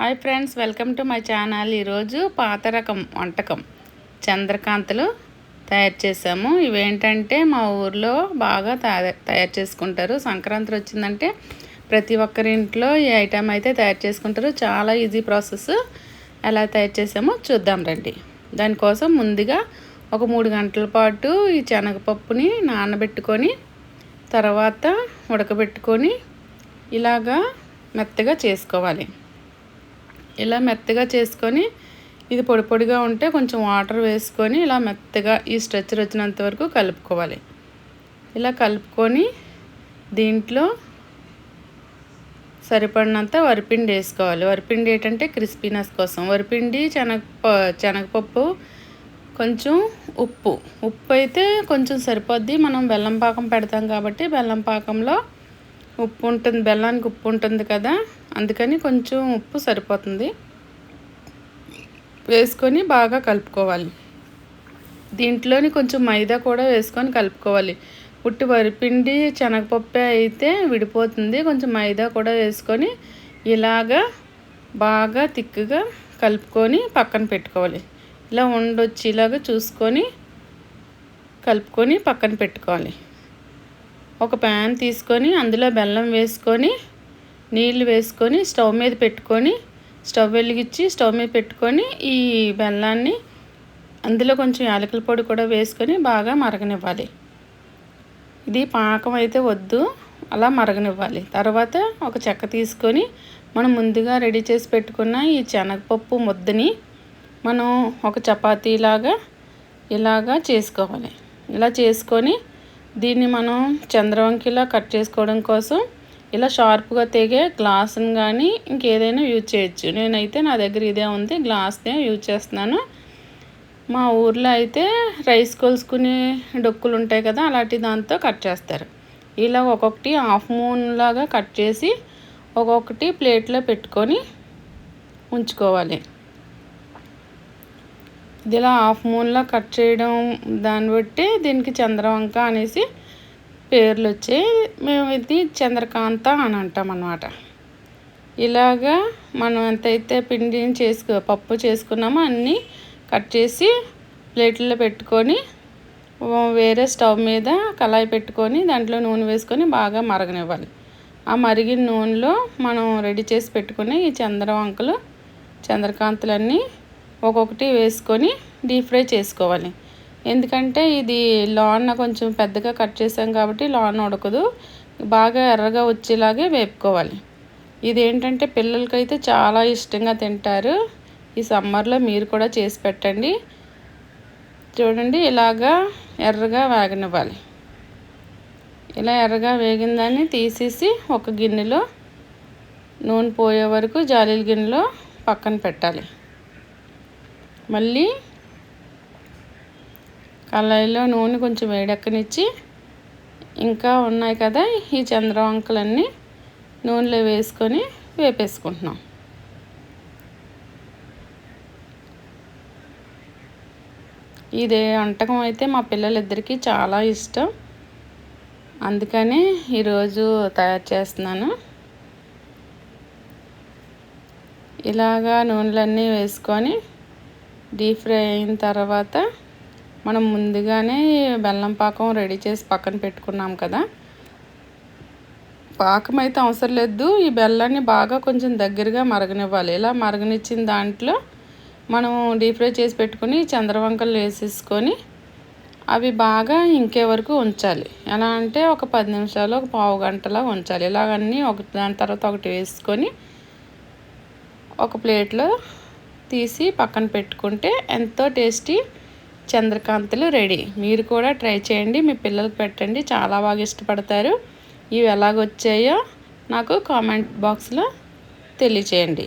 Hi friends, welcome to my channel. ఈరోజు పాత రకం వంటకం చంద్రకాంతలు తయారు చేసాము. ఇవేంటంటే మా ఊర్లో బాగా తయారు చేసుకుంటారు. సంక్రాంతి వచ్చిందంటే ప్రతి ఒక్కరింట్లో ఈ ఐటెం అయితే తయారు చేసుకుంటారు. చాలా ఈజీ ప్రాసెస్. ఎలా తయారు చేసామో చూద్దాం రండి. దానికోసం ముందుగా ఒక 3 గంటల పాటు ఈ శనగపప్పుని నానబెట్టుకొని తర్వాత ఉడకబెట్టుకొని ఇలాగా మెత్తగా చేసుకోవాలి. ఇలా మెత్తగా చేసుకొని ఇది పొడి పొడిగా ఉంటే కొంచెం వాటర్ వేసుకొని ఇలా మెత్తగా ఈ స్ట్రెచ్చర్ వచ్చినంత వరకు కలుపుకోవాలి. ఇలా కలుపుకొని దీంట్లో సరిపడినంత వరిపిండి వేసుకోవాలి. వరిపిండి ఏంటంటే క్రిస్పీనెస్ కోసం. వరిపిండి శనగపప్పు కొంచెం ఉప్పు అయితే కొంచెం సరిపోద్ది. మనం బెల్లం పాకం పెడతాం కాబట్టి బెల్లం పాకంలో ఉప్పు ఉంటుంది, బెల్లానికి ఉప్పు ఉంటుంది కదా, అందుకని కొంచెం ఉప్పు సరిపోతుంది. వేసుకొని బాగా కలుపుకోవాలి. దీంట్లోని కొంచెం మైదా కూడా వేసుకొని కలుపుకోవాలి. పుట్టి వరిపిండి శనగపప్పే అయితే విడిపోతుంది. కొంచెం మైదా కూడా వేసుకొని ఇలాగా బాగా తిక్కుగా కలుపుకొని పక్కన పెట్టుకోవాలి. ఇలా ఉండొచ్చి ఇలాగా చూసుకొని కలుపుకొని పక్కన పెట్టుకోవాలి. ఒక ప్యాన్ తీసుకొని అందులో బెల్లం వేసుకొని నీళ్ళు వేసుకొని స్టవ్ మీద పెట్టుకొని స్టవ్ వెలిగించి స్టవ్ మీద పెట్టుకొని ఈ బెల్లాన్ని అందులో కొంచెం యాలకుల పొడి కూడా వేసుకొని బాగా మరగనివ్వాలి. ఇది పాకం అయితే వద్దు, అలా మరగనివ్వాలి. తర్వాత ఒక చెక్క తీసుకొని మనం ముందుగా రెడీ చేసి పెట్టుకున్న ఈ శనగపప్పు ముద్దని మనం ఒక చపాతీలాగా ఇలాగా చేసుకోవాలి. ఇలా చేసుకొని దీన్ని మనం చంద్రవంకిలా కట్ చేసుకోవడం కోసం ఇలా షార్ప్గా తెగే గ్లాసుని కానీ ఇంకేదైనా యూజ్ చేయొచ్చు. నేనైతే నా దగ్గర ఇదే ఉంది, గ్లాస్నే యూజ్ చేస్తున్నాను. మా ఊర్లో అయితే రైస్ కొలుసుకునే డొక్కులు ఉంటాయి కదా, అలాంటి దాంతో కట్ చేస్తారు. ఇలా ఒక్కొక్కటి హాఫ్ మూన్ లాగా కట్ చేసి ఒక్కొక్కటి ప్లేట్లో పెట్టుకొని ఉంచుకోవాలి. ఇది ఇలా హాఫ్ మూన్లా కట్ చేయడం దాన్ని బట్టి దీనికి చంద్రవంక అనేసి పేర్లు వచ్చాయి. మేము ఇది చంద్రకాంత అని అంటాం అన్నమాట. ఇలాగా మనం ఎంతైతే పిండిని పప్పు చేసుకున్నామో అన్నీ కట్ చేసి ప్లేట్లో పెట్టుకొని వేరే స్టవ్ మీద కళాయి పెట్టుకొని దాంట్లో నూనె వేసుకొని బాగా మరగనివ్వాలి. ఆ మరిగిన నూనెలో మనం రెడీ చేసి పెట్టుకుని ఈ చంద్రకాంతలన్నీ ఒక్కొక్కటి వేసుకొని డీప్ ఫ్రై చేసుకోవాలి. ఎందుకంటే ఇది లోన కొంచెం పెద్దగా కట్ చేసాం కాబట్టి లోన ఉడకదు, బాగా ఎర్రగా వచ్చేలాగే వేపుకోవాలి. ఇదేంటంటే పిల్లలకైతే చాలా ఇష్టంగా తింటారు. ఈ సమ్మర్లో మీరు కూడా చేసి పెట్టండి. చూడండి, ఇలాగా ఎర్రగా వేగనివ్వాలి. ఇలా ఎర్రగా వేగిన దాన్ని తీసేసి ఒక గిన్నెలో నూనె పోయే వరకు జాలీల గిన్నెలో పక్కన పెట్టాలి. మళ్ళీ కళాయిలో నూనె కొంచెం వేడెక్కనిచ్చి ఇంకా ఉన్నాయి కదా ఈ చంద్రవంకలన్నీ నూనెలో వేసుకొని వేపేసుకుంటున్నాం. ఇదే వంటకం అయితే మా పిల్లలిద్దరికీ చాలా ఇష్టం, అందుకని ఈరోజు తయారు చేస్తున్నాను. ఇలాగా నూనెలన్నీ వేసుకొని డీప్ ఫ్రై అయిన తర్వాత మనం ముందుగానే బెల్లం పాకం రెడీ చేసి పక్కన పెట్టుకున్నాం కదా, పాకం అయితే అవసరం లేదు. ఈ బెల్లాన్ని బాగా కొంచెం దగ్గరగా మరగనివ్వాలి. ఇలా మరగనిచ్చిన దాంట్లో మనం డీప్ ఫ్రై చేసి పెట్టుకుని చంద్రవంకలు వేసేసుకొని అవి బాగా ఇంకే వరకు ఉంచాలి. ఎలా అంటే ఒక 10 నిమిషాలు, ఒక పావు గంటలా ఉంచాలి. ఇలాగన్నీ దాని తర్వాత ఒకటి వేసుకొని ఒక ప్లేట్లో తీసి పక్కన పెట్టుకుంటే ఎంతో టేస్టీ చంద్రకాంతలు రెడీ. మీరు కూడా ట్రై చేయండి, మీ పిల్లలకు పెట్టండి, చాలా బాగా ఇష్టపడతారు. ఇవి ఎలాగొచ్చాయో నాకు కామెంట్ బాక్స్లో తెలియచేయండి.